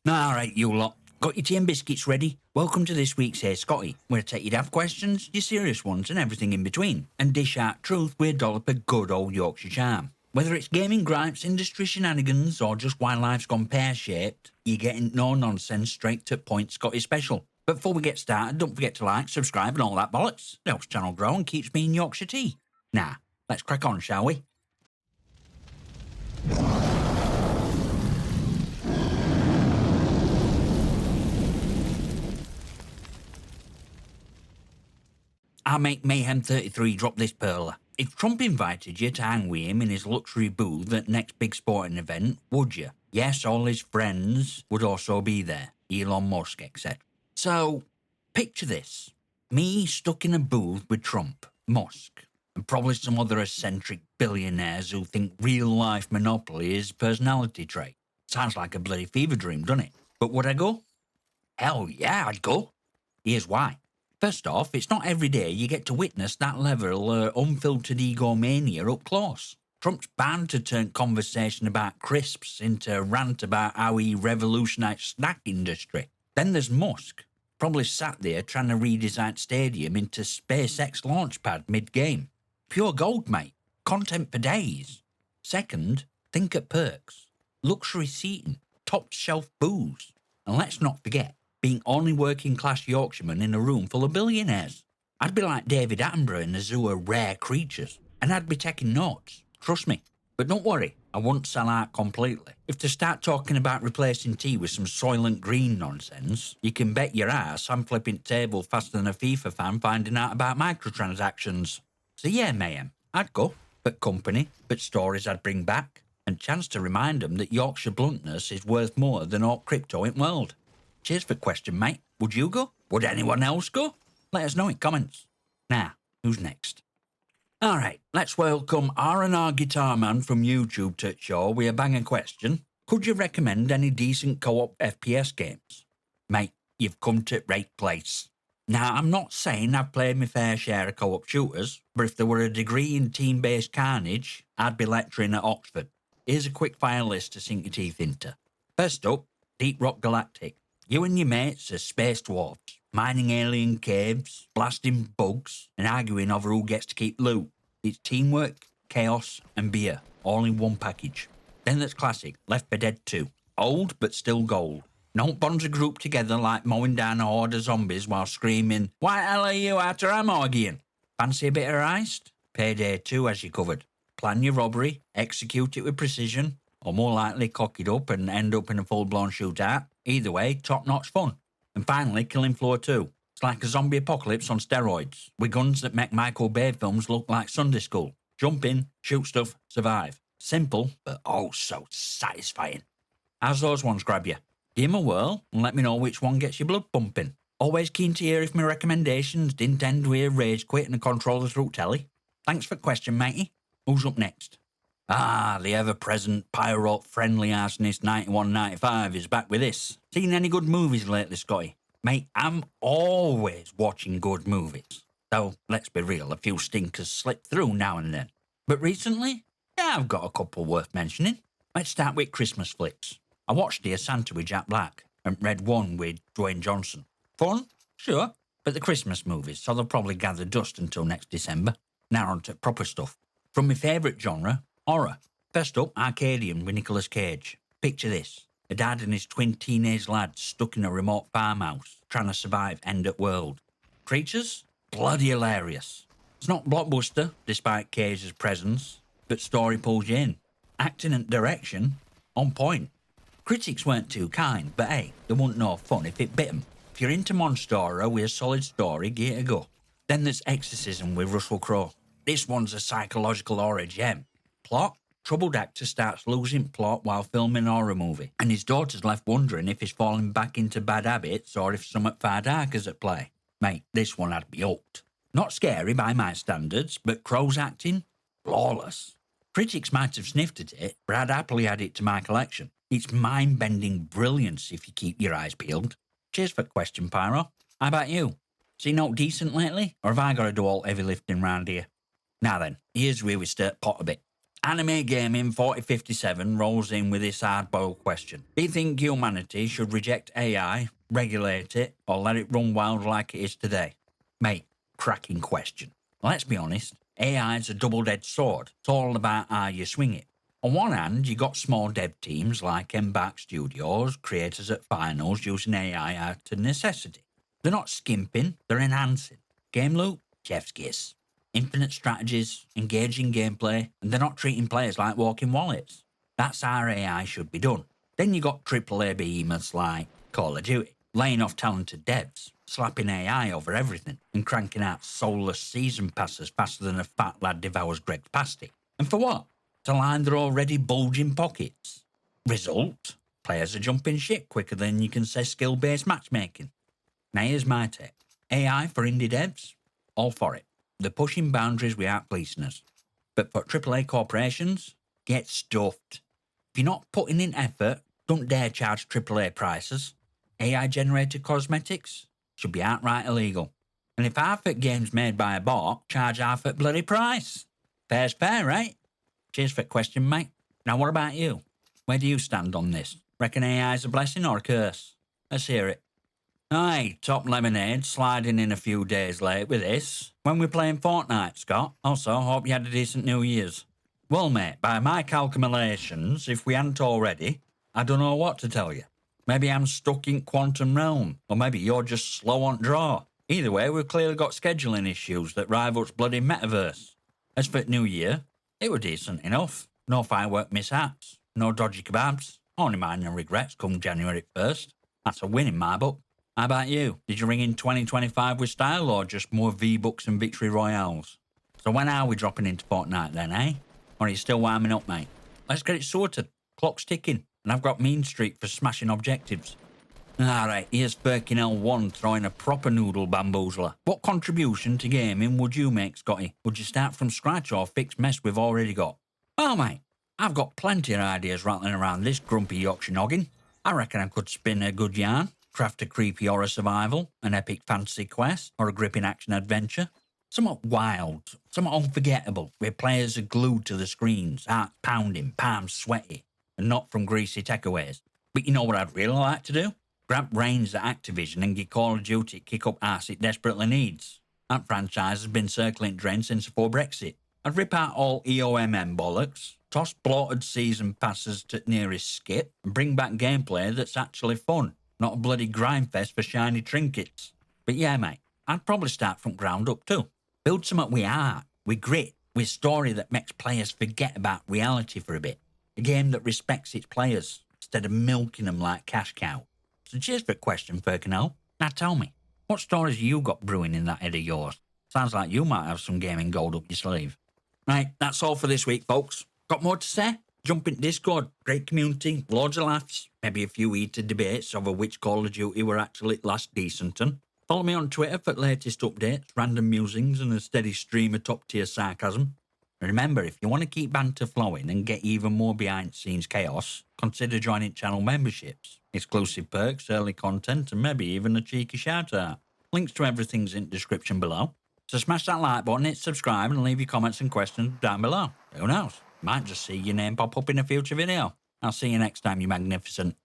Alright, you lot. Got your tea and biscuits ready? Welcome to this week's Hey Scotty, where I take your daft questions, your serious ones, and everything in between, and dish out truth with a dollop of good old Yorkshire charm. Whether it's gaming gripes, industry shenanigans, or just why life's gone pear-shaped, you're getting no nonsense, straight to point Scotty special. But before we get started, don't forget to like, subscribe, and all that bollocks. It helps channel grow and keeps me in Yorkshire tea. Now, let's crack on, shall we? I'll make Mayhem33 drop this perler. If Trump invited you to hang with him in his luxury booth at next big sporting event, would you? Yes, all his friends would also be there. Elon Musk, etc. So, picture this. Me stuck in a booth with Trump, Musk, and probably some other eccentric billionaires who think real-life monopoly is a personality trait. Sounds like a bloody fever dream, doesn't it? But would I go? Hell yeah, I'd go. Here's why. First off, it's not every day you get to witness that level of unfiltered egomania up close. Trump's bound to turn conversation about crisps into a rant about how he revolutionised snack industry. Then there's Musk, probably sat there trying to redesign stadium into SpaceX launchpad mid-game. Pure gold, mate. Content for days. Second, think of perks. Luxury seating, top-shelf booze. And let's not forget, being only working-class Yorkshireman in a room full of billionaires. I'd be like David Attenborough in a zoo of rare creatures, and I'd be taking notes, trust me. But don't worry, I won't sell out completely. If they start talking about replacing tea with some Soylent Green nonsense, you can bet your ass I'm flipping table faster than a FIFA fan finding out about microtransactions. So yeah, Mayhem, I'd go, but company, but stories I'd bring back, and chance to remind them that Yorkshire bluntness is worth more than all crypto in world. Cheers for the question, mate. Would you go? Would anyone else go? Let us know in comments. Now, who's next? Alright, let's welcome R&R Guitar Man from YouTube to the show with a banging question. Could you recommend any decent co-op FPS games? Mate, you've come to the right place. Now, I'm not saying I've played my fair share of co-op shooters, but if there were a degree in team-based carnage, I'd be lecturing at Oxford. Here's a quick fire list to sink your teeth into. First up, Deep Rock Galactic. You and your mates are space dwarfs, mining alien caves, blasting bugs, and arguing over who gets to keep loot. It's teamwork, chaos, and beer, all in one package. Then there's classic, Left 4 Dead 2. Old, but still gold. Don't bond a group together like mowing down a horde of zombies while screaming, "Why the hell are you after ammo again?" Fancy a bit of heist? Payday 2 has you covered. Plan your robbery, execute it with precision, or more likely cock it up and end up in a full-blown shootout. Either way, top-notch fun. And finally, Killing Floor 2. It's like a zombie apocalypse on steroids, with guns that make Michael Bay films look like Sunday school. Jump in, shoot stuff, survive. Simple, but oh so satisfying. How's those ones grab you? Give 'em a whirl and let me know which one gets your blood pumping. Always keen to hear if my recommendations didn't end with a rage quit and a controller through telly. Thanks for the question, matey. Who's up next? The ever-present pyro-friendly arsonist 9195 is back with this. Seen any good movies lately, Scotty? Mate, I'm always watching good movies. Though, let's be real, a few stinkers slip through now and then. But recently, yeah, I've got a couple worth mentioning. Let's start with Christmas flicks. I watched Dear Santa with Jack Black and read one with Dwayne Johnson. Fun? Sure. But the Christmas movies, so they'll probably gather dust until next December. Now on to proper stuff. From my favourite genre, horror. First up, Arcadian with Nicolas Cage. Picture this. A dad and his twin teenage lads stuck in a remote farmhouse, trying to survive end at world. Creatures? Bloody hilarious. It's not blockbuster, despite Cage's presence, but story pulls you in. Acting and direction? On point. Critics weren't too kind, but hey, they wouldn't know fun if it bit 'em. If you're into monster horror with a solid story, give it a go. Then there's Exorcism with Russell Crowe. This one's a psychological horror gem. Plot? Troubled actor starts losing plot while filming a horror movie, and his daughter's left wondering if he's falling back into bad habits or if something far darker's at play. Mate, this one had me hooked. Not scary by my standards, but Crowe's acting? Flawless. Critics might have sniffed at it, but I'd happily add it to my collection. It's mind-bending brilliance if you keep your eyes peeled. Cheers for the question, Pyro. How about you? Seen out decent lately, or have I got to do all heavy lifting round here? Now then, here's where we start pot a bit. Anime Gaming 4057 rolls in with this hard-boiled question. Do you think humanity should reject AI, regulate it, or let it run wild like it is today? Mate, cracking question. Let's be honest, AI is a double-edged sword. It's all about how you swing it. On one hand, you got small dev teams like Embark Studios, creators at finals using AI out of necessity. They're not skimping, they're enhancing. Game loop, chef's kiss. Infinite strategies, engaging gameplay, and they're not treating players like walking wallets. That's how AI should be done. Then you got AAA behemoths like Call of Duty, laying off talented devs, slapping AI over everything, and cranking out soulless season passes faster than a fat lad devours Greg's pasty. And for what? To line their already bulging pockets. Result? Players are jumping ship quicker than you can say skill-based matchmaking. Now here's my take. AI for indie devs? All for it. They're pushing boundaries without policing us. But for AAA corporations, get stuffed. If you're not putting in effort, don't dare charge AAA prices. AI-generated cosmetics should be outright illegal. And if half at games made by a bot, charge half at bloody price. Fair's fair, right? Cheers for the question, mate. Now what about you? Where do you stand on this? Reckon AI's a blessing or a curse? Let's hear it. Aye, Top Lemonade sliding in a few days late with this. When we're playing Fortnite, Scott. Also, hope you had a decent New Year's. Well, mate, by my calculations, if we hadn't already, I don't know what to tell you. Maybe I'm stuck in quantum realm, or maybe you're just slow on draw. Either way, we've clearly got scheduling issues that rivals bloody metaverse. As for New Year, it were decent enough. No firework mishaps, no dodgy kebabs, only minor regrets come January 1st. That's a win in my book. How about you? Did you ring in 2025 with style or just more V-Bucks and Victory Royales? So when are we dropping into Fortnite then, eh? Or are you still warming up, mate? Let's get it sorted. Clock's ticking, and I've got Mean Streak for smashing objectives. Alright, here's Firkin L1 throwing a proper noodle bamboozler. What contribution to gaming would you make, Scotty? Would you start from scratch or fix mess we've already got? Oh, mate, I've got plenty of ideas rattling around this grumpy Yorkshire noggin. I reckon I could spin a good yarn. Craft a creepy horror survival, an epic fantasy quest, or a gripping action adventure. Somewhat wild, somewhat unforgettable, where players are glued to the screens, heart pounding, palms sweaty, and not from greasy takeaways. But you know what I'd really like to do? Grab brains at Activision and give Call of Duty kick up arse it desperately needs. That franchise has been circling drain since before Brexit. I'd rip out all EOMM bollocks, toss bloated season passes to nearest skip, and bring back gameplay that's actually fun. Not a bloody grindfest for shiny trinkets. But yeah, mate, I'd probably start from ground up too. Build something with heart, with grit, with story that makes players forget about reality for a bit. A game that respects its players, instead of milking them like cash cow. So cheers for the question, Firkinell. Now tell me, what stories you got brewing in that head of yours? Sounds like you might have some gaming gold up your sleeve. Right, that's all for this week, folks. Got more to say? Jump into Discord, great community, loads of laughs, maybe a few heated debates over which Call of Duty were actually last decent. And follow me on Twitter for the latest updates, random musings, and a steady stream of top-tier sarcasm. And remember, if you want to keep banter flowing and get even more behind-the-scenes chaos, consider joining channel memberships, exclusive perks, early content, and maybe even a cheeky shout-out. Links to everything's in the description below. So smash that like button, hit subscribe, and leave your comments and questions down below. Who knows? Might just see your name pop up in a future video. I'll see you next time, you magnificent.